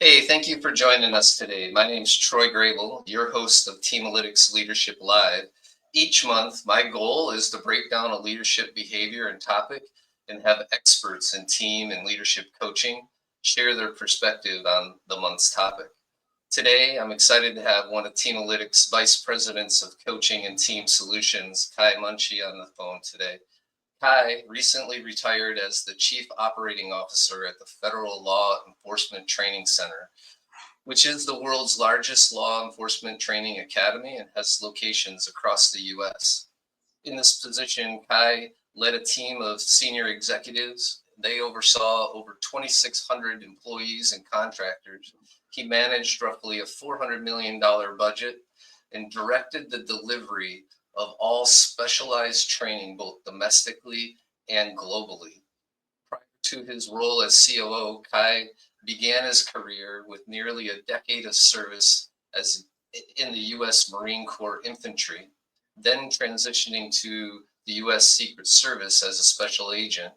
Hey, thank you for joining us today. My name is Troy Grable, your host of Teamalytics Leadership Live. Each month, my goal is to break down a leadership behavior and topic and have experts in team and leadership coaching share their perspective on the month's topic. Today, I'm excited to have one of Teamalytics Vice Presidents of Coaching and Team Solutions, Kai Munshi, on the phone today. Kai recently retired as the Chief Operating Officer at the Federal Law Enforcement Training Center, which is the world's largest law enforcement training academy and has locations across the U.S. In this position, Kai led a team of senior executives. They oversaw over 2,600 employees and contractors. He managed roughly a $400 million budget and directed the delivery of all specialized training, both domestically and globally. Prior to his role as COO, Kai began his career with nearly a decade of service as in the U.S. Marine Corps Infantry, then transitioning to the U.S. Secret Service as a special agent,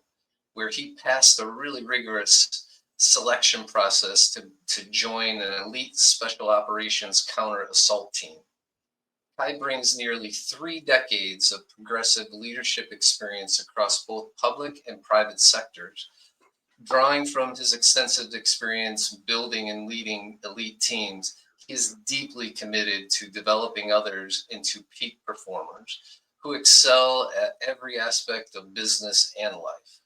where he passed a really rigorous selection process to join an elite special operations counter assault team. Kai brings nearly 3 decades of progressive leadership experience across both public and private sectors. Drawing from his extensive experience building and leading elite teams, he is deeply committed to developing others into peak performers who excel at every aspect of business and life.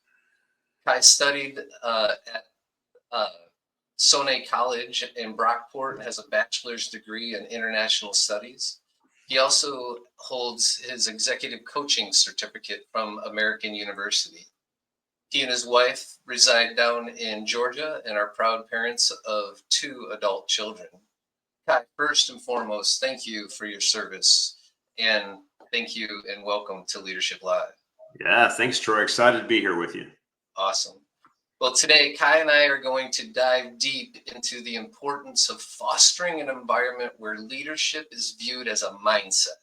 Kai studied at Sonnet College in Brockport and has a bachelor's degree in international studies. He also holds his executive coaching certificate from American University. He and his wife reside down in Georgia and are proud parents of 2 adult children. Kai, first and foremost, thank you for your service, and thank you and welcome to Leadership Live. Yeah, thanks, Troy. Excited to be here with you. Awesome. Well, today, Kai and I are going to dive deep into the importance of fostering an environment where leadership is viewed as a mindset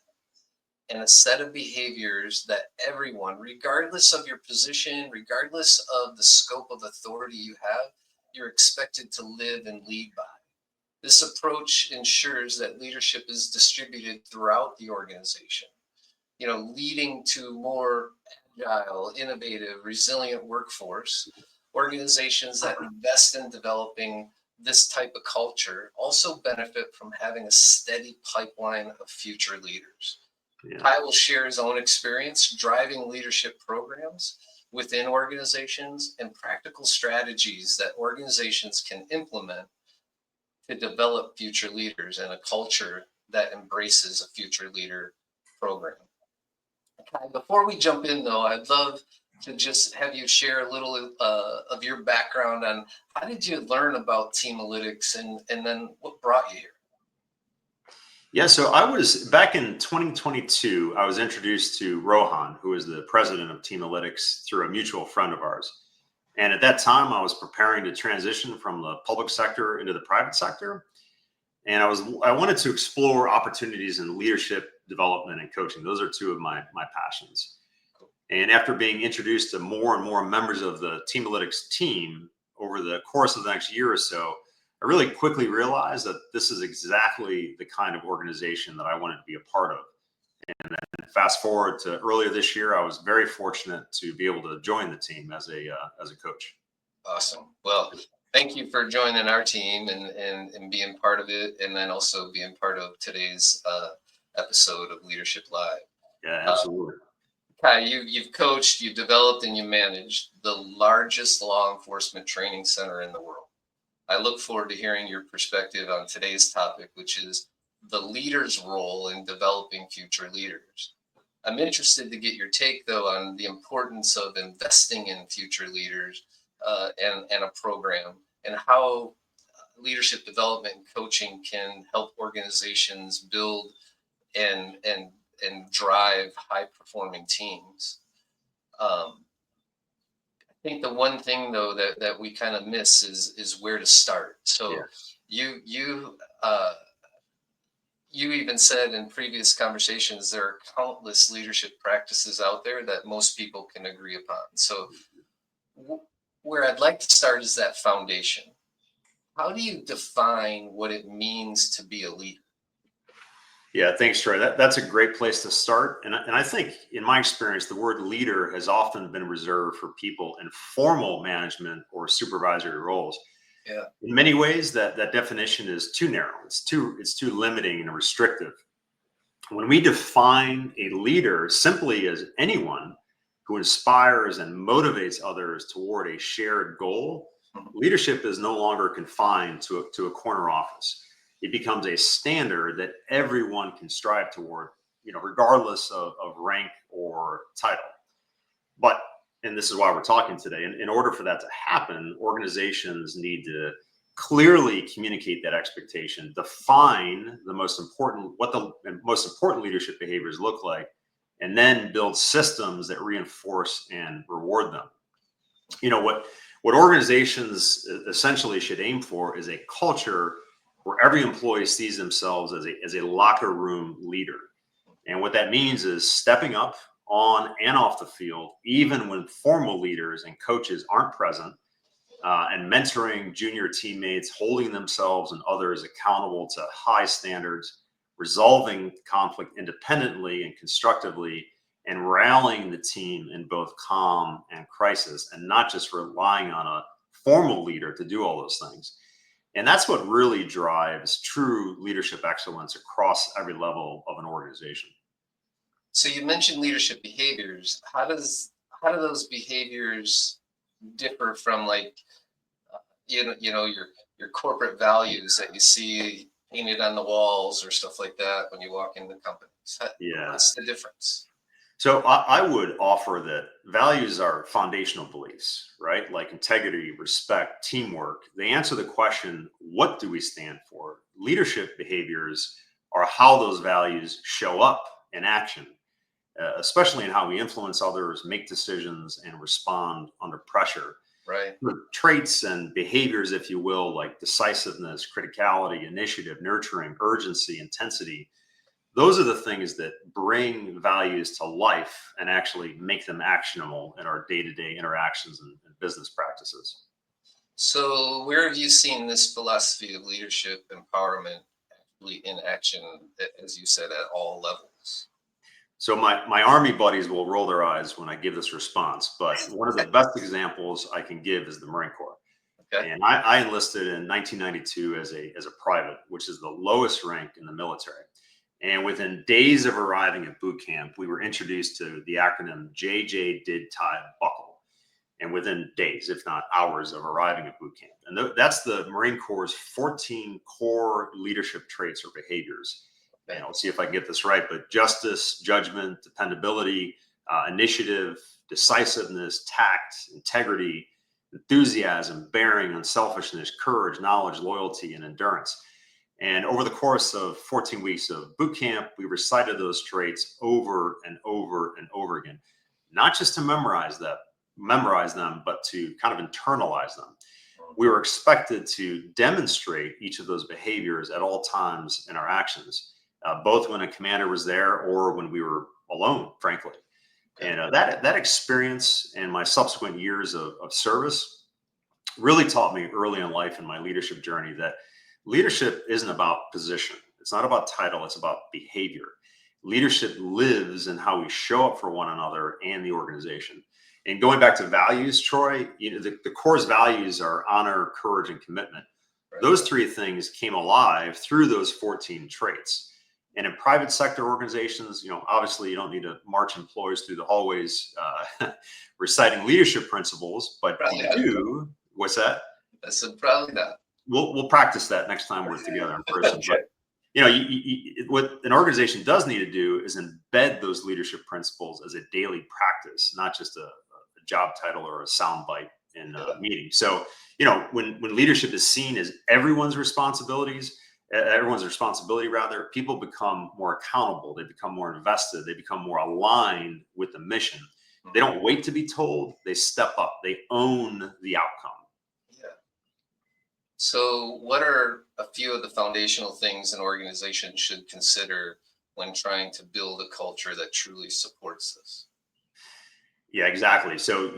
and a set of behaviors that everyone, regardless of your position, regardless of the scope of authority you have, you're expected to live and lead by. This approach ensures that leadership is distributed throughout the organization, leading to more agile, innovative, resilient workforce. Organizations that invest in developing this type of culture also benefit from having a steady pipeline of future leaders. Yeah. Kai will share his own experience driving leadership programs within organizations and practical strategies that organizations can implement to develop future leaders and a culture that embraces a future leader program. Kai, before we jump in, though, I'd love to just have you share a little of your background on how did you learn about Teamalytics and then what brought you here? Yeah, so I was back in 2022, I was introduced to Rohan, who is the president of Teamalytics, through a mutual friend of ours. And at that time, I was preparing to transition from the public sector into the private sector. And I wanted to explore opportunities in leadership development and coaching. Those are 2 of my passions. And after being introduced to more and more members of the Teamalytics team over the course of the next year or so, I really quickly realized that this is exactly the kind of organization that I wanted to be a part of. And then fast forward to earlier this year, I was very fortunate to be able to join the team as a coach. Awesome. Well, thank you for joining our team and being part of it, and then also being part of today's episode of Leadership Live. Yeah, absolutely. Kai, you've coached, you've developed, and you managed the largest law enforcement training center in the world. I look forward to hearing your perspective on today's topic, which is the leader's role in developing future leaders. I'm interested to get your take, though, on the importance of investing in future leaders and a program, and how leadership development and coaching can help organizations build and drive high-performing teams. I think the one thing, though, that we kind of miss is where to start. So yes. You even said in previous conversations there are countless leadership practices out there that most people can agree upon. So where I'd like to start is that foundation. how do you define what it means to be a leader? Yeah, thanks, Troy. That's a great place to start. And I think, in my experience, the word leader has often been reserved for people in formal management or supervisory roles. Yeah. In many ways, that definition is too narrow. It's too limiting and restrictive. When we define a leader simply as anyone who inspires and motivates others toward a shared goal, Mhm. leadership is no longer confined to a corner office. It becomes a standard that everyone can strive toward, regardless of rank or title. But, and this is why we're talking today, in order for that to happen, organizations need to clearly communicate that expectation, define what the most important leadership behaviors look like, and then build systems that reinforce and reward them. What organizations essentially should aim for is a culture where every employee sees themselves as a locker room leader. And what that means is stepping up on and off the field, even when formal leaders and coaches aren't present, and mentoring junior teammates, holding themselves and others accountable to high standards, resolving conflict independently and constructively, and rallying the team in both calm and crisis, and not just relying on a formal leader to do all those things. And that's what really drives true leadership excellence across every level of an organization. So you mentioned leadership behaviors. How do those behaviors differ from, like, your corporate values that you see painted on the walls or stuff like that when you walk into companies? Yeah. What's the difference? So I would offer that values are foundational beliefs, right? Like integrity, respect, teamwork. They answer the question, what do we stand for? Leadership behaviors are how those values show up in action, especially in how we influence others, make decisions, and respond under pressure. Right. Traits and behaviors, if you will, like decisiveness, criticality, initiative, nurturing, urgency, intensity. Those are the things that bring values to life and actually make them actionable in our day-to-day interactions and business practices. So where have you seen this philosophy of leadership empowerment actually in action, as you said, at all levels? So my Army buddies will roll their eyes when I give this response, but one of the best examples I can give is the Marine Corps. Okay. And I enlisted in 1992 as a private, which is the lowest rank in the military. And within days of arriving at boot camp, we were introduced to the acronym JJ Did Tie Buckle. And within days, if not hours, of arriving at boot camp. And that's the Marine Corps' 14 core leadership traits or behaviors. And I'll see if I can get this right, but justice, judgment, dependability, initiative, decisiveness, tact, integrity, enthusiasm, bearing, unselfishness, courage, knowledge, loyalty, and endurance. And over the course of 14 weeks of boot camp, we recited those traits over and over and over again, not just to memorize them, but to kind of internalize them. We were expected to demonstrate each of those behaviors at all times in our actions, both when a commander was there or when we were alone, frankly. And that experience and my subsequent years of service really taught me early in life in my leadership journey that leadership isn't about position. It's not about title. It's about behavior. Leadership lives in how we show up for one another and the organization. And going back to values, Troy, the Corps' values are honor, courage, and commitment. Right. Those three things came alive through those 14 traits. And in private sector organizations, obviously you don't need to march employees through the hallways reciting leadership principles, but Probably you not. do. What's that? I said probably not. We'll practice that next time we're together in person. Okay. But what an organization does need to do is embed those leadership principles as a daily practice, not just a job title or a soundbite in a meeting. So, when leadership is seen as everyone's responsibility rather, people become more accountable. They become more invested. They become more aligned with the mission. They don't wait to be told. They step up. They own the outcome. Yeah. So what are a few of the foundational things an organization should consider when trying to build a culture that truly supports this? Yeah, exactly. So,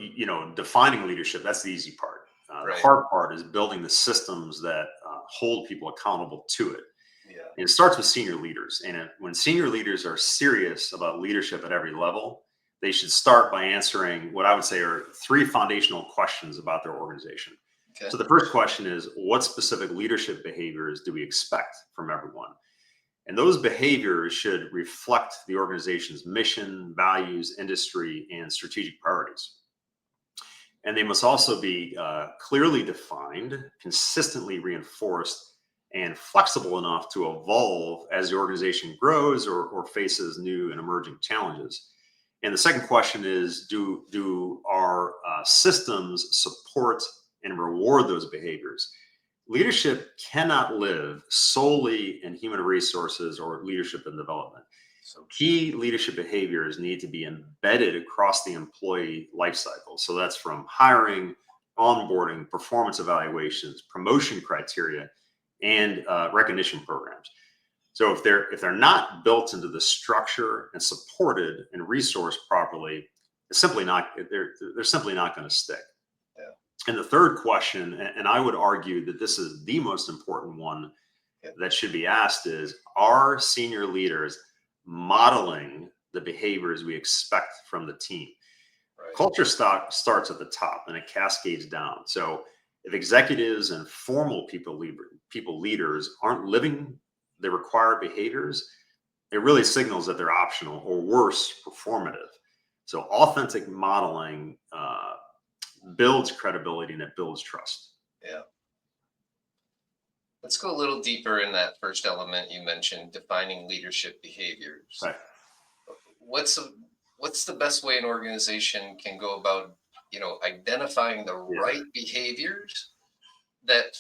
defining leadership, that's the easy part. The Right. hard part is building the systems that hold people accountable to it. Yeah. And it starts with senior leaders. And when senior leaders are serious about leadership at every level, they should start by answering what I would say are three foundational questions about their organization. Okay. So the first question is, what specific leadership behaviors do we expect from everyone? And those behaviors should reflect the organization's mission, values, industry, and strategic priorities. And they must also be clearly defined, consistently reinforced, and flexible enough to evolve as the organization grows or faces new and emerging challenges. And the second question is, do our systems support and reward those behaviors? Leadership cannot live solely in human resources or leadership and development. So Key leadership behaviors need to be embedded across the employee life cycle. So that's from hiring, onboarding, performance evaluations, promotion criteria, and recognition programs. So if they're not built into the structure and supported and resourced properly, it's simply not they're simply not going to stick. yeah. And the third question, and I would argue that this is the most important one Yeah. that should be asked, is, are senior leaders modeling the behaviors we expect from the team? Right. Culture starts at the top and it cascades down. So if executives and formal people leaders aren't living the required behaviors, it really signals that they're optional or worse, performative. So authentic modeling builds credibility and it builds trust. Yeah. Let's go a little deeper in that first element you mentioned, defining leadership behaviors. Right. What's the best way an organization can go about, identifying the Yeah. right behaviors that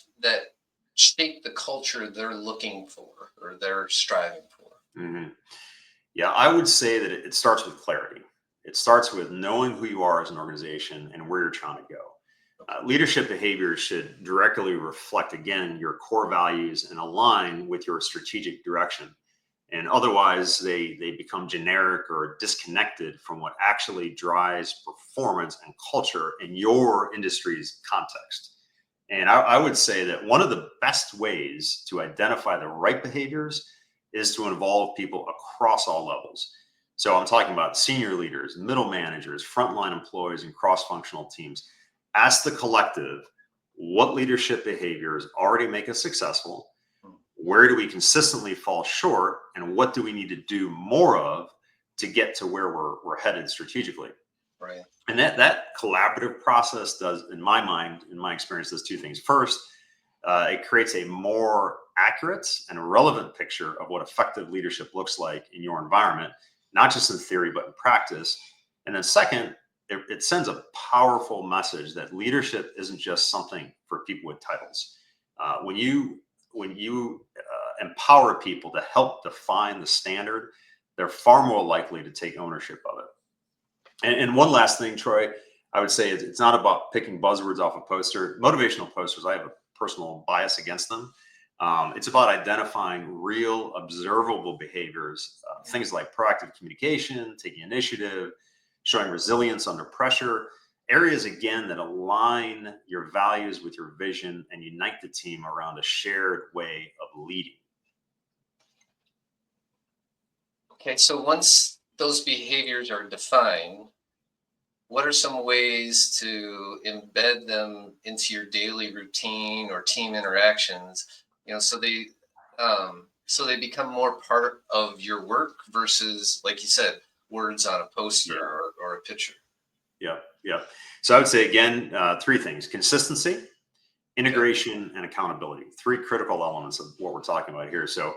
shape the culture they're looking for or they're striving for? hmm Yeah, I would say that it starts with clarity. It starts with knowing who you are as an organization and where you're trying to go. Leadership behaviors should directly reflect, again, your core values and align with your strategic direction. And otherwise, they become generic or disconnected from what actually drives performance and culture in your industry's context. And I would say that one of the best ways to identify the right behaviors is to involve people across all levels. So I'm talking about senior leaders, middle managers, frontline employees, and cross-functional teams. Ask the collective, what leadership behaviors already make us successful? Where do we consistently fall short? And what do we need to do more of to get to where we're headed strategically? Right. And that collaborative process does, in my mind, in my experience, does two things. First, it creates a more accurate and relevant picture of what effective leadership looks like in your environment, not just in theory, but in practice. And then second, it sends a powerful message that leadership isn't just something for people with titles. When you empower people to help define the standard, they're far more likely to take ownership of it. And one last thing, Troy, I would say it's not about picking buzzwords off a poster. Motivational posters, I have a personal bias against them. It's about identifying real, observable behaviors, things like proactive communication, taking initiative, showing resilience under pressure, areas, again, that align your values with your vision and unite the team around a shared way of leading. Okay, so once those behaviors are defined, what are some ways to embed them into your daily routine or team interactions, so they become more part of your work versus, like you said, words on a poster Yeah. or a picture? Yeah. So I would say, again, three things: consistency, integration, and accountability. Three critical elements of what we're talking about here. So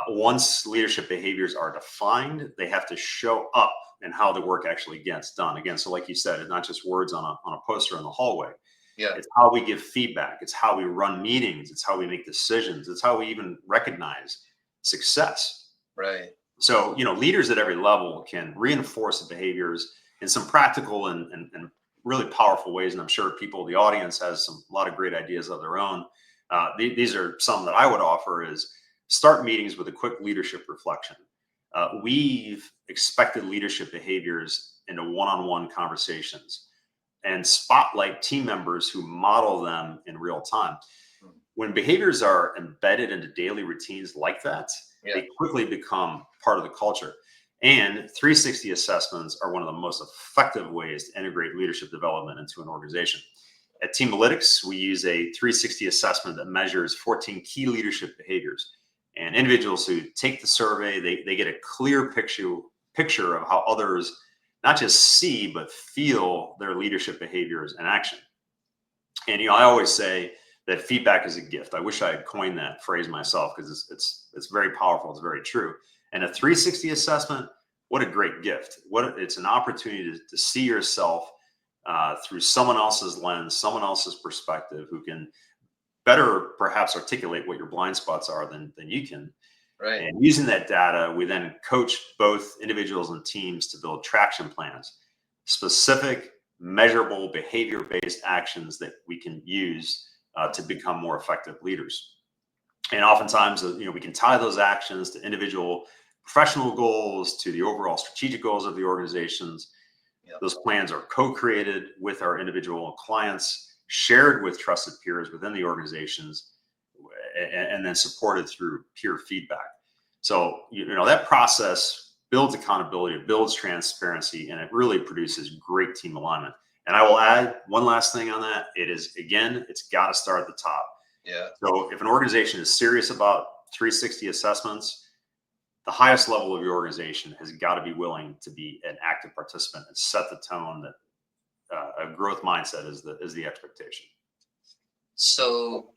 once leadership behaviors are defined, they have to show up in how the work actually gets done. Again, so like you said, it's not just words on a poster in the hallway. Yeah. It's how we give feedback. It's how we run meetings. It's how we make decisions. It's how we even recognize success. Right. So, leaders at every level can reinforce the behaviors in some practical and really powerful ways. And I'm sure the audience has a lot of great ideas of their own. These are some that I would offer: is start meetings with a quick leadership reflection. Weave expected leadership behaviors into one-on-one conversations. and spotlight team members who model them in real time. Mm. When behaviors are embedded into daily routines like that, Yeah. they quickly become part of the culture. And 360 assessments are one of the most effective ways to integrate leadership development into an organization. At Teamalytics, we use a 360 assessment that measures 14 key leadership behaviors. And individuals who take the survey, they get a clear picture of how others not just see, but feel their leadership behaviors in action. And, I always say that feedback is a gift. I wish I had coined that phrase myself, because it's very powerful. It's very true. And a 360 assessment, what a great gift. It's an opportunity to see yourself through someone else's lens, someone else's perspective, who can better perhaps articulate what your blind spots are than you can. Right. And using that data, we then coach both individuals and teams to build traction plans, specific, measurable, behavior-based actions that we can use to become more effective leaders. And oftentimes, we can tie those actions to individual professional goals, to the overall strategic goals of the organizations. Yep. Those plans are co-created with our individual clients, shared with trusted peers within the organizations, and then supported through peer feedback. So, that process builds accountability, it builds transparency, and it really produces great team alignment. And I will add one last thing on that. It's got to start at the top. Yeah. So if an organization is serious about 360 assessments, the highest level of your organization has got to be willing to be an active participant and set the tone that a growth mindset is the expectation. So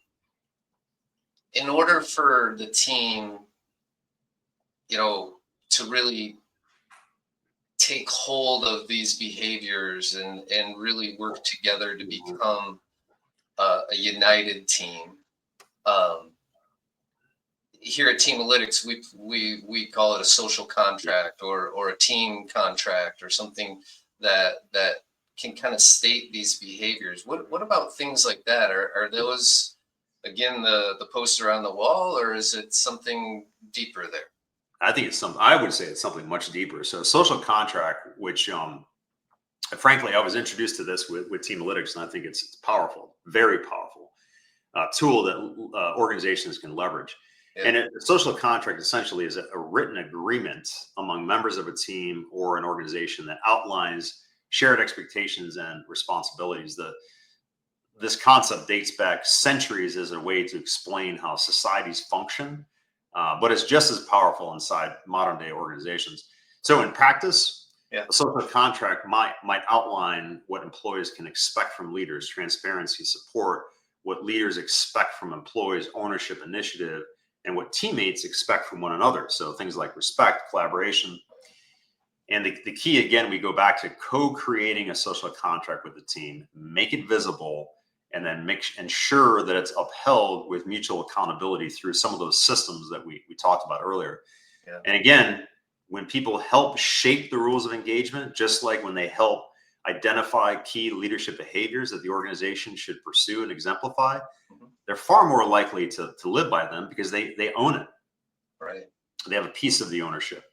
in order for the team, to really take hold of these behaviors and really work together to become a united team. Here at Teamalytics, we call it a social contract or a team contract, or something that can kind of state these behaviors. What about things like that? Are those, again, the poster on the wall, or is it something deeper there? I think I would say it's something much deeper. So social contract, which frankly, I was introduced to this with Teamalytics, and I think it's powerful, very powerful tool that organizations can leverage. Yeah. And a social contract essentially is a written agreement among members of a team or an organization that outlines shared expectations and responsibilities. This concept dates back centuries as a way to explain how societies function, but it's just as powerful inside modern day organizations. So in practice, a social contract might outline what employees can expect from leaders: transparency, support, what leaders expect from employees, ownership, initiative, and what teammates expect from one another. So things like respect, collaboration. And the key, again, we go back to co-creating a social contract with the team, make it visible, and then ensure that it's upheld with mutual accountability through some of those systems that we talked about earlier. Yeah. And again, when people help shape the rules of engagement, just like when they help identify key leadership behaviors that the organization should pursue and exemplify, they're far more likely to live by them because they own it. Right. They have a piece of the ownership.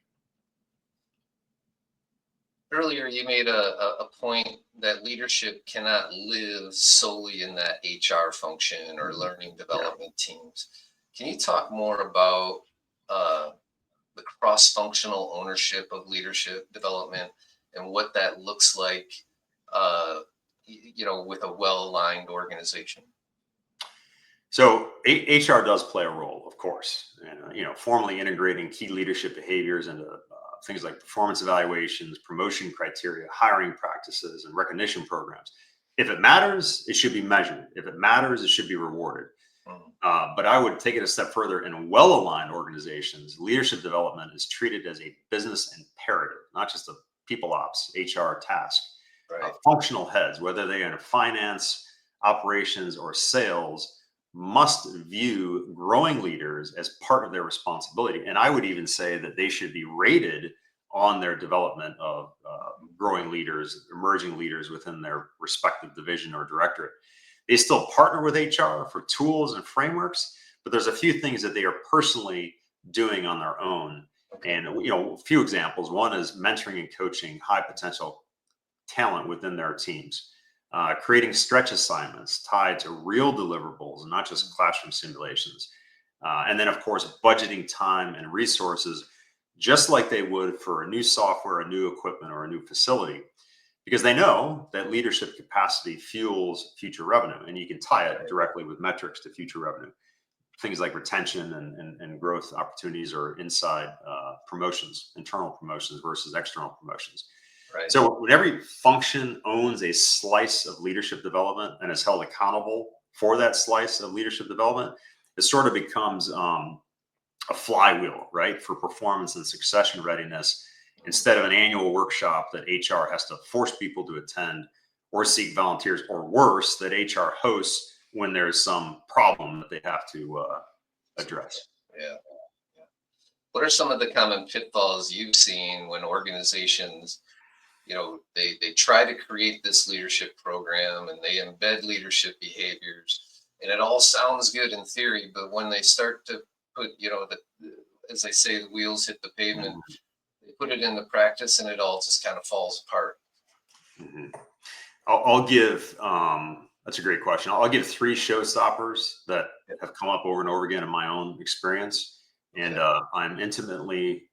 Earlier, you made a point that leadership cannot live solely in that HR function or learning development teams. Can you talk more about the cross-functional ownership of leadership development and what that looks like, with a well-aligned organization? So HR does play a role, of course, and formally integrating key leadership behaviors into things like performance evaluations, promotion criteria, hiring practices, and recognition programs. If it matters, it should be measured. If it matters, it should be rewarded. But I would take it a step further. In well-aligned organizations, leadership development is treated as a business imperative, not just a people ops, HR task. Right. Functional heads, whether they are in finance, operations, or sales, must view growing leaders as part of their responsibility. And I would even say that they should be rated on their development of growing leaders, emerging leaders within their respective division or directorate. They still partner with HR for tools and frameworks, but there's a few things that they are personally doing on their own. Okay. And, a few examples. One is mentoring and coaching high potential talent within their teams. creating stretch assignments tied to real deliverables and not just classroom simulations. And then, of course, budgeting time and resources just like they would for a new software, a new equipment, or a new facility, because they know that leadership capacity fuels future revenue. And you can tie it directly with metrics to future revenue. Things like retention and growth opportunities or inside promotions, internal promotions versus external promotions. Right. So when every function owns a slice of leadership development and is held accountable for that slice of leadership development, it sort of becomes a flywheel, right, for performance and succession readiness instead of an annual workshop that HR has to force people to attend or seek volunteers, or worse, that HR hosts when there's some problem that they have to address. Yeah. What are some of the common pitfalls you've seen when organizations, they try to create this leadership program and they embed leadership behaviors, and it all sounds good in theory, but when they start to put, as they say, the wheels hit the pavement, they put it into practice and it all just kind of falls apart. Mm-hmm. I'll give, that's a great question. I'll give 3 showstoppers that have come up over and over again in my own experience. And I'm intimately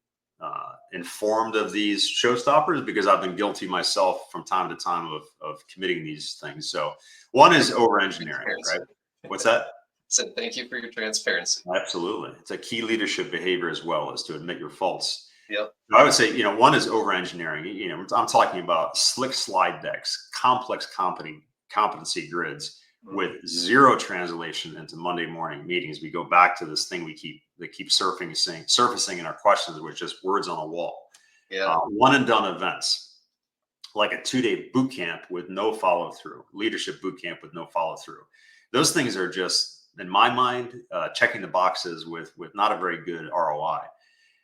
informed of these showstoppers because I've been guilty myself from time to time of committing these things. So one is over engineering, right? What's that? So thank you for your transparency. Absolutely. It's a key leadership behavior as well, is to admit your faults. Yep. I would say, one is over engineering. I'm talking about slick slide decks, complex competency grids with zero translation into Monday morning meetings. We go back to this thing that keeps surfacing in our questions, with just words on a wall. Yeah. One and done events, like a 2-day boot camp with no follow through, leadership boot camp with no follow through. Those things are just, in my mind, checking the boxes with not a very good ROI.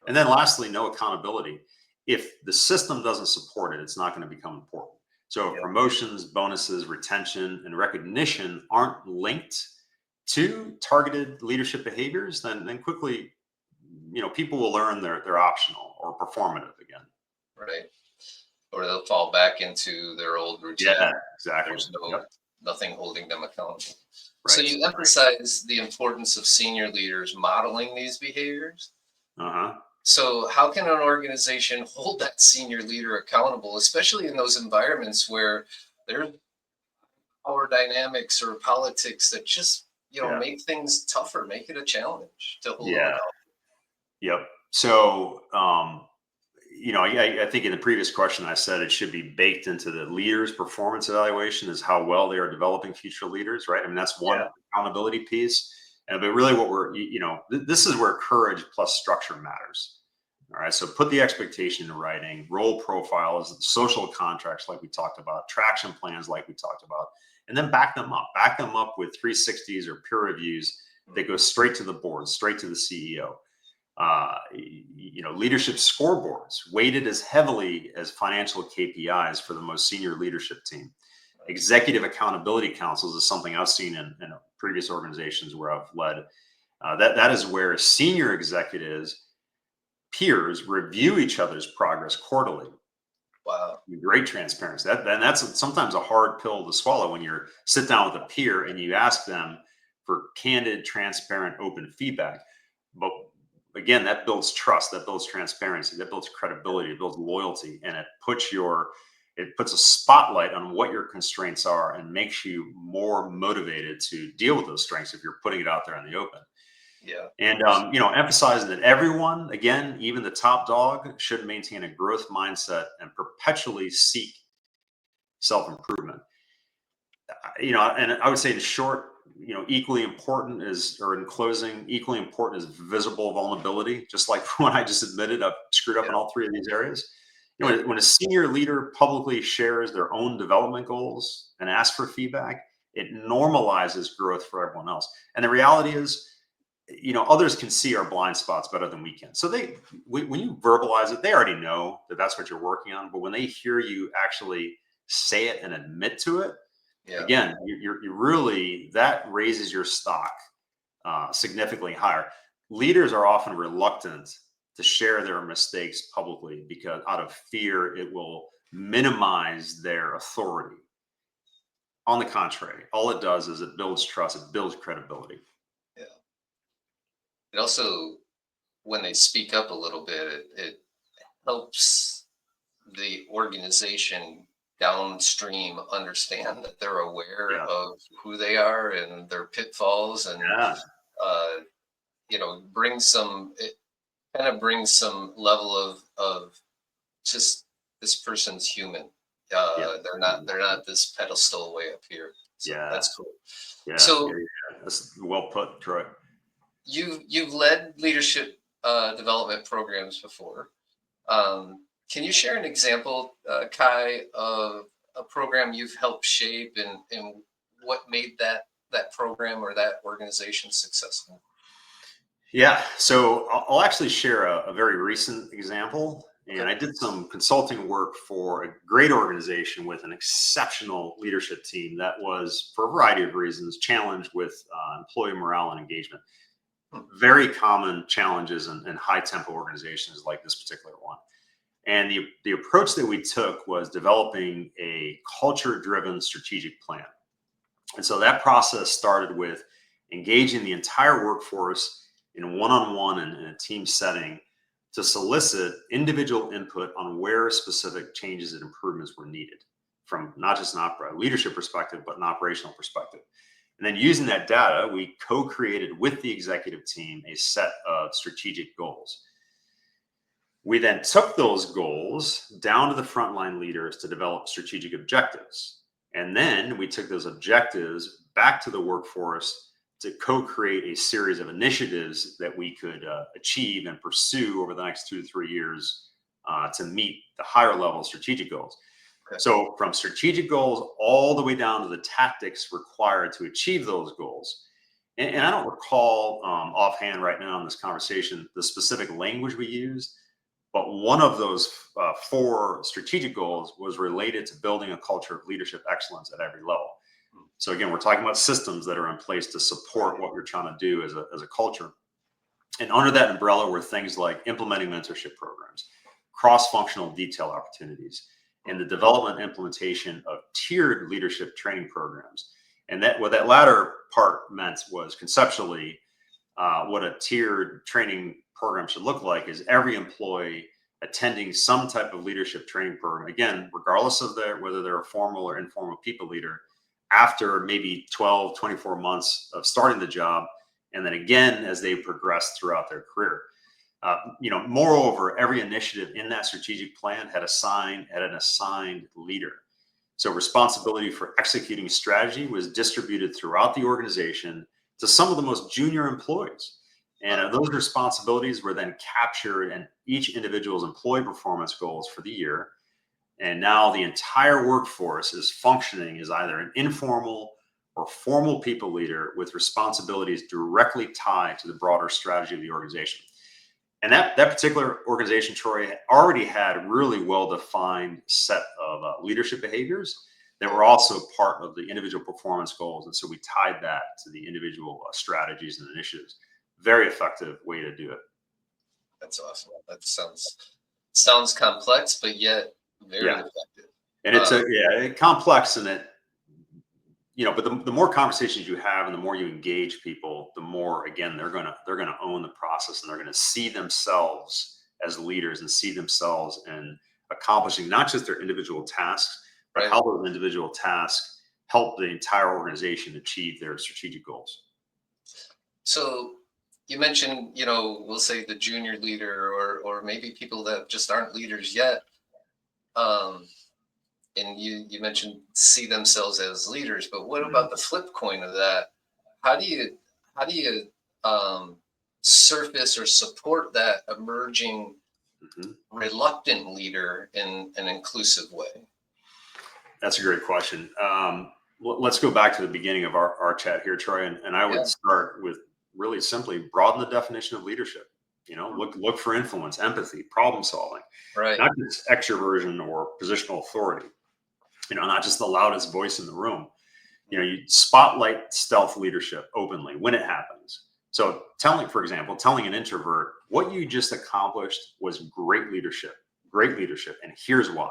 And then lastly, no accountability. If the system doesn't support it, it's not going to become important. So if promotions, bonuses, retention, and recognition aren't linked to targeted leadership behaviors, then quickly, people will learn they're optional or performative again. Right. Or they'll fall back into their old routine. Yeah, exactly. There's nothing holding them accountable. Right. So you emphasize the importance of senior leaders modeling these behaviors. Uh-huh. So how can an organization hold that senior leader accountable, especially in those environments where there's power dynamics or politics that just, make things tougher, make it a challenge to hold them accountable? Yep. So, I think in the previous question, I said it should be baked into the leader's performance evaluation is how well they are developing future leaders, right? I mean, that's one accountability piece. But really what this is where courage plus structure matters. All right. So put the expectation in writing, role profiles, social contracts like we talked about, traction plans like we talked about, and then back them up. Back them up with 360s or peer reviews that go straight to the board, straight to the CEO. Leadership scoreboards weighted as heavily as financial KPIs for the most senior leadership team. Executive accountability councils is something I've seen in previous organizations where I've led. That is where senior executives, peers review each other's progress quarterly. Wow. Great transparency. That's sometimes a hard pill to swallow when you sit down with a peer and you ask them for candid, transparent, open feedback. But again, that builds trust, that builds transparency, that builds credibility, it builds loyalty, and it puts a spotlight on what your constraints are and makes you more motivated to deal with those strengths if you're putting it out there in the open. Yeah. And, emphasizing that everyone, again, even the top dog, should maintain a growth mindset and perpetually seek self-improvement. And I would say in short, equally important in closing, equally important is visible vulnerability. Just like when I just admitted I've screwed up in all 3 of these areas. When a senior leader publicly shares their own development goals and asks for feedback, it normalizes growth for everyone else. And the reality is, others can see our blind spots better than we can. So when you verbalize it, they already know that that's what you're working on. But when they hear you actually say it and admit to it, again, you really, that raises your stock significantly higher. Leaders are often reluctant to share their mistakes publicly because out of fear, it will minimize their authority. On the contrary, all it does is it builds trust, it builds credibility. Yeah. It also, when they speak up a little bit, it helps the organization downstream understand that they're aware Yeah. of who they are and their pitfalls, and Yeah. uh, brings some, it kind of brings some level of just, this person's human. Yeah. They're not this pedestal way up here. So Yeah. that's cool. Yeah. Yeah. So Yeah. That's well put, Troy. you've led leadership development programs before. Can you share an example, Kai, of a program you've helped shape, and what made that program or that organization successful? Yeah. So I'll actually share a very recent example. And Okay. I did some consulting work for a great organization with an exceptional leadership team that was, for a variety of reasons, challenged with employee morale and engagement. Hmm. Very common challenges in high tempo organizations like this particular one. And the approach that we took was developing a culture driven strategic plan. And so that process started with engaging the entire workforce in one on one and in a team setting to solicit individual input on where specific changes and improvements were needed from not just an leadership perspective, but an operational perspective. And then using that data, we co created with the executive team a set of strategic goals. We then took those goals down to the frontline leaders to develop strategic objectives. And then we took those objectives back to the workforce to co create a series of initiatives that we could achieve and pursue over the next 2 to 3 years to meet the higher level strategic goals. Okay. So, from strategic goals all the way down to the tactics required to achieve those goals. And I don't recall offhand right now in this conversation the specific language we used, but one of those four strategic goals was related to building a culture of leadership excellence at every level. So again, we're talking about systems that are in place to support what we're trying to do as a culture. And under that umbrella were things like implementing mentorship programs, cross-functional detail opportunities, and the development and implementation of tiered leadership training programs. And that what that latter part meant was conceptually what a tiered training program should look like is every employee attending some type of leadership training program, again, regardless of whether they're a formal or informal people leader, after maybe 12, 24 months of starting the job, and then again as they progress throughout their career. Moreover, every initiative in that strategic plan had an assigned leader. So responsibility for executing strategy was distributed throughout the organization to some of the most junior employees. And those responsibilities were then captured in each individual's employee performance goals for the year. And now the entire workforce is functioning as either an informal or formal people leader with responsibilities directly tied to the broader strategy of the organization. And that particular organization, Troy, already had a really well-defined set of leadership behaviors that were also part of the individual performance goals. And so we tied that to the individual strategies and initiatives. Very effective way to do it. That's awesome. That sounds complex, but yet very Yeah. effective. And it's complex in it, but the more conversations you have and the more you engage people, the more, again, they're gonna own the process, and they're gonna see themselves as leaders and see themselves in accomplishing not just their individual tasks, but Right. how those individual tasks help the entire organization achieve their strategic goals. So you mentioned, we'll say the junior leader, or maybe people that just aren't leaders yet. Um, and you mentioned see themselves as leaders, but what Mhm. about the flip coin of that? How do you um, surface or support that emerging Mhm. reluctant leader in an inclusive way? That's a great question. Let's go back to the beginning of our chat here, Troy, and I Yeah. would start with really simply broaden the definition of leadership. Look for influence, empathy, problem solving, Right. not just extroversion or positional authority. Not just the loudest voice in the room. You spotlight stealth leadership openly when it happens. So for example, telling an introvert what you just accomplished was great leadership, and here's why.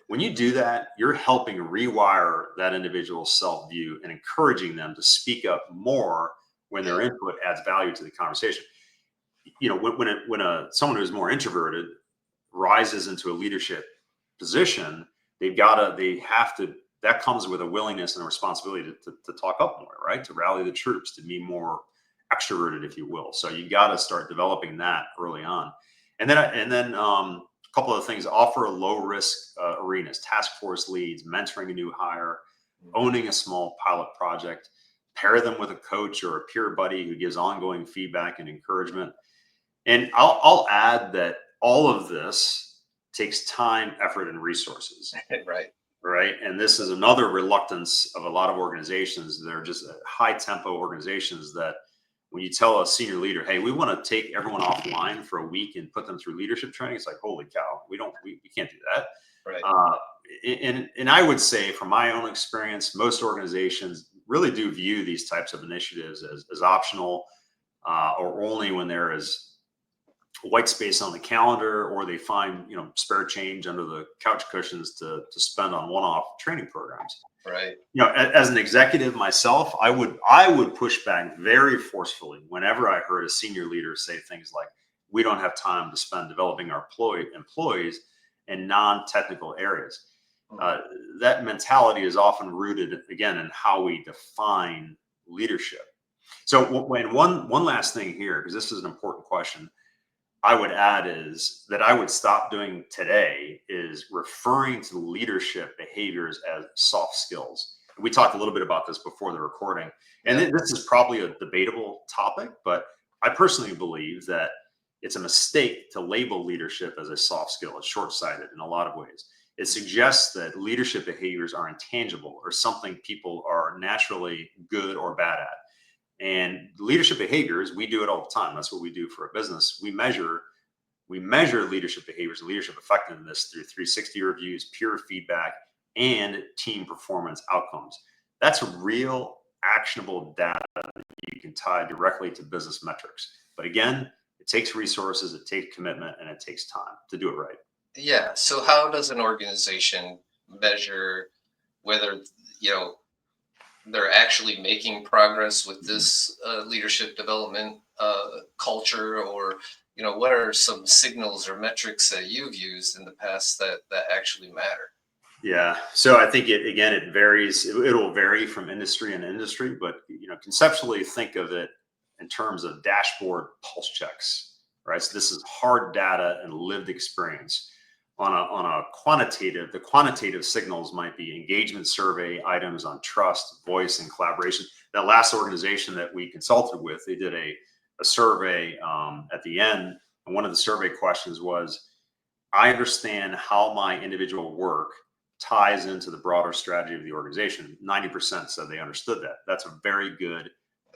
When you do that, you're helping rewire that individual's self-view and encouraging them to speak up more when their Yeah. input adds value to the conversation. When someone who's more introverted rises into a leadership position, they have to, that comes with a willingness and a responsibility to talk up more, right? To rally the troops, to be more extroverted, if you will. So you got to start developing that early on. And then a couple of things: offer low risk arenas, task force leads, mentoring a new hire, owning a small pilot project, pair them with a coach or a peer buddy who gives ongoing feedback and encouragement. And I'll add that all of this takes time, effort, and resources, Right. right? And this is another reluctance of a lot of organizations. They're just high tempo organizations that when you tell a senior leader, hey, we want to take everyone offline for a week and put them through leadership training, it's like, holy cow, we can't do that. Right. And I would say from my own experience, most organizations really do view these types of initiatives as optional, or only when there is white space on the calendar, or they find spare change under the couch cushions to spend on one-off training programs. Right. As an executive myself, I would push back very forcefully whenever I heard a senior leader say things like, we don't have time to spend developing our employees in non-technical areas. That mentality is often rooted, again, in how we define leadership. So when one last thing here, because this is an important question, I would add is that I would stop doing today is referring to leadership behaviors as soft skills. We talked a little bit about this before the recording, and this is probably a debatable topic, but I personally believe that it's a mistake to label leadership as a soft skill. It's short-sighted in a lot of ways. It suggests that leadership behaviors are intangible or something people are naturally good or bad at. And leadership behaviors, we do it all the time. That's what we do for a business. We measure leadership behaviors and leadership effectiveness through 360 reviews, peer feedback, and team performance outcomes. That's real actionable data that you can tie directly to business metrics. But again, it takes resources, it takes commitment, and it takes time to do it right. Yeah. So how does an organization measure whether, they're actually making progress with this leadership development culture, or what are some signals or metrics that you've used in the past that actually matter? Yeah. So I think it varies. It'll vary from industry and industry, but conceptually think of it in terms of dashboard pulse checks, right? So this is hard data and lived experience. On a quantitative, the quantitative signals might be engagement survey items on trust, voice, and collaboration. That last organization that we consulted with, they did a survey at the end, and one of the survey questions was, I understand how my individual work ties into the broader strategy of the organization. 90% said they understood that. That's a very good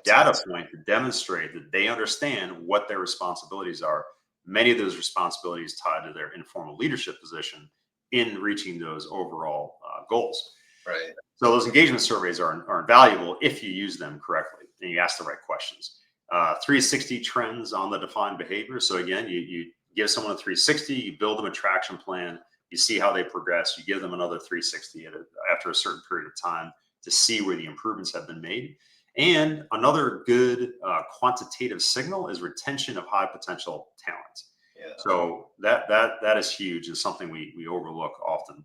data point to demonstrate that they understand what their responsibilities are. Many of those responsibilities tied to their informal leadership position in reaching those overall goals. Right. So those engagement surveys are invaluable if you use them correctly and you ask the right questions. 360 trends on the defined behavior. So again, you give someone a 360, you build them a traction plan, you see how they progress, you give them another 360 after a certain period of time to see where the improvements have been made. And another good quantitative signal is retention of high potential talent. Yeah. So that is huge and something we overlook often.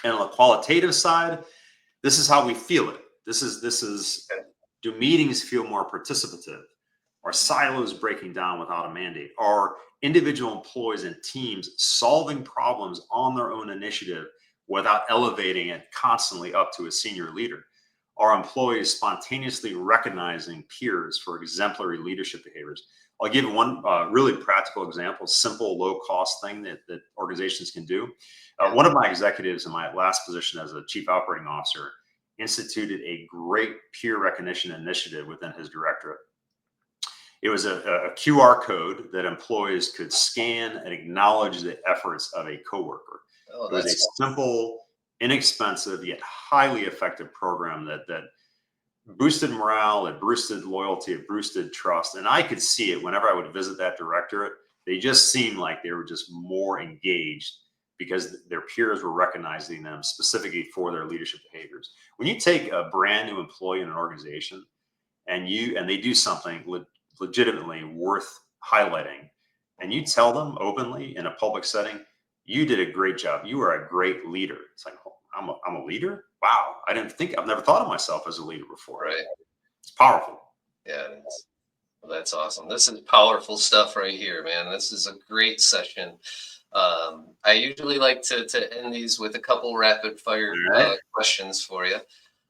And on the qualitative side, this is how we feel it. This is do meetings feel more participative? Are silos breaking down without a mandate? Are individual employees and teams solving problems on their own initiative without elevating it constantly up to a senior leader? Are employees spontaneously recognizing peers for exemplary leadership behaviors? I'll give one really practical example, simple, low-cost thing that organizations can do. One of my executives in my last position as a chief operating officer instituted a great peer recognition initiative within his directorate. It was a QR code that employees could scan and acknowledge the efforts of a coworker. Oh, it was a simple, inexpensive, yet highly effective program that boosted morale, it boosted loyalty, it boosted trust. And I could see it whenever I would visit that directorate. They just seemed like they were just more engaged because their peers were recognizing them specifically for their leadership behaviors. When you take a brand new employee in an organization and they do something legitimately worth highlighting, and you tell them openly in a public setting, you did a great job. You are a great leader. It's like, oh, I'm a leader? Wow. I've never thought of myself as a leader before. Right. It's powerful. Yeah, it is. Well, that's awesome. This is powerful stuff right here, man. This is a great session. I usually like to end these with a couple rapid fire Right. questions for you.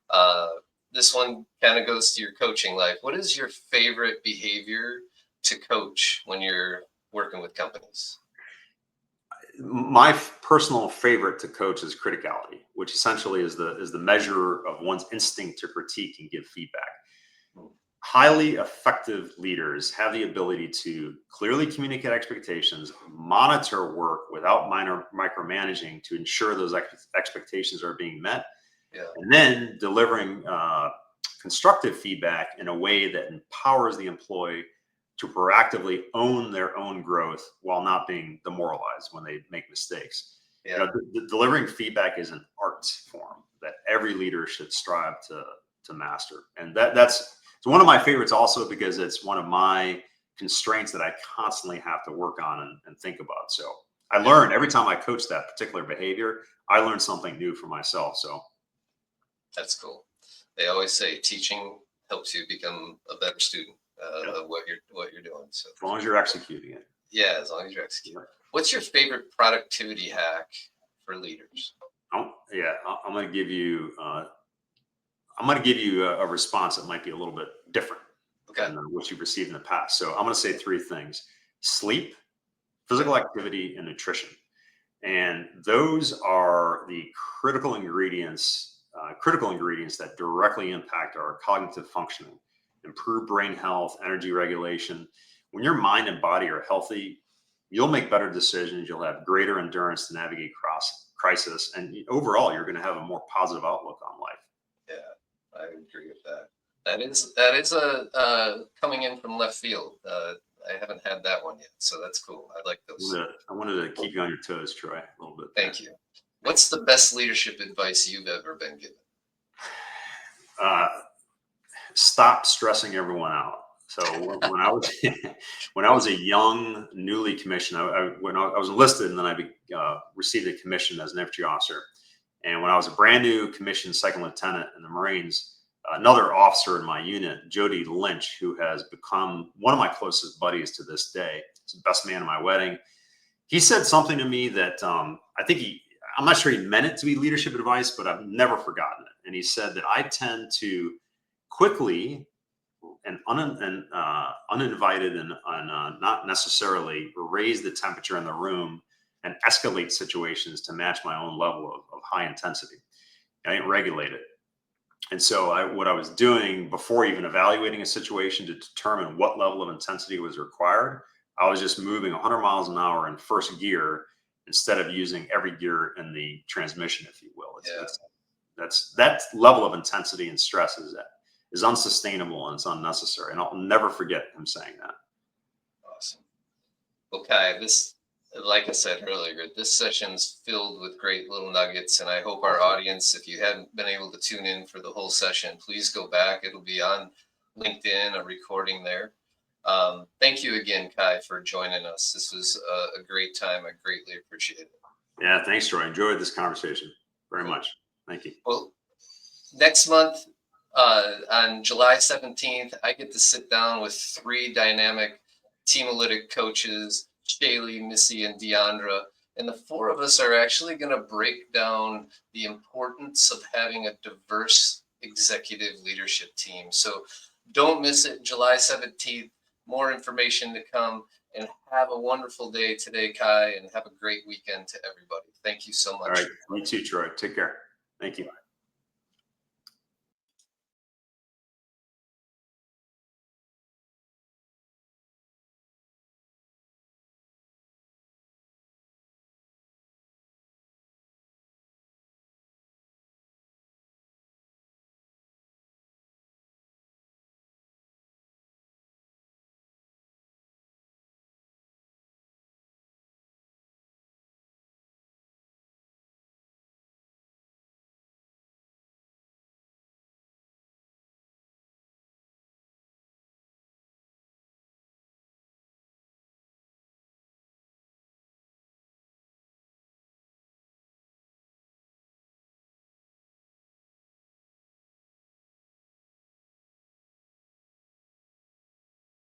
Uh, this one kind of goes to your coaching life. What is your favorite behavior to coach when you're working with companies? My personal favorite to coach is criticality, which essentially is the measure of one's instinct to critique and give feedback. Highly effective leaders have the ability to clearly communicate expectations, monitor work without micromanaging to ensure those expectations are being met, Yeah. and then delivering constructive feedback in a way that empowers the employee to proactively own their own growth while not being demoralized when they make mistakes. Yeah. Delivering feedback is an art form that every leader should strive to master, and it's one of my favorites also because it's one of my constraints that I constantly have to work on and think about. So I learn every time I coach that particular behavior, I learn something new for myself. So that's cool. They always say teaching helps you become a better student of what you're doing. So as long as you're executing it. Yeah, as long as you're executing. What's your favorite productivity hack for leaders? I'm going to give you a response that might be a little bit different than what you've received in the past. So I'm going to say three things: sleep, physical activity, and nutrition. And those are the critical ingredients that directly impact our cognitive functioning, improve brain health, energy regulation. When your mind and body are healthy, you'll make better decisions. You'll have greater endurance to navigate crisis. And overall, you're going to have a more positive outlook on life. Yeah, I agree with that. That is a coming in from left field. I haven't had that one yet, so that's cool. I like those. I wanted to keep you on your toes, Troy, a little bit. Thank you. What's the best leadership advice you've ever been given? Stop stressing everyone out. So when I was a young, newly commissioned, when I was enlisted, and then I received a commission as an infantry officer. And when I was a brand new commissioned second lieutenant in the Marines, another officer in my unit, Jody Lynch, who has become one of my closest buddies to this day, he's the best man at my wedding. He said something to me that I'm not sure he meant it to be leadership advice, but I've never forgotten it. And he said that I tend to quickly and uninvited and not necessarily raise the temperature in the room and escalate situations to match my own level of high intensity. I didn't regulate it. And so what I was doing before even evaluating a situation to determine what level of intensity was required, I was just moving 100 miles an hour in first gear instead of using every gear in the transmission, if you will. That level of intensity and stress is unsustainable and it's unnecessary. And I'll never forget him saying that. Awesome. Okay, like I said earlier, this session's filled with great little nuggets, and I hope our audience, if you haven't been able to tune in for the whole session, please go back. It'll be on LinkedIn, a recording there. Thank you again, Kai, for joining us. This was a great time. I greatly appreciate it. Yeah, thanks, Troy. Enjoyed this conversation very much. Thank you. Well, next month, on July 17th, I get to sit down with 3 dynamic Teamalytic coaches, Shaylee, Missy, and Deandra. And the 4 of us are actually going to break down the importance of having a diverse executive leadership team. So don't miss it, July 17th. More information to come, and have a wonderful day today, Kai, and have a great weekend to everybody. Thank you so much. All right. You too, Troy. Take care. Thank you.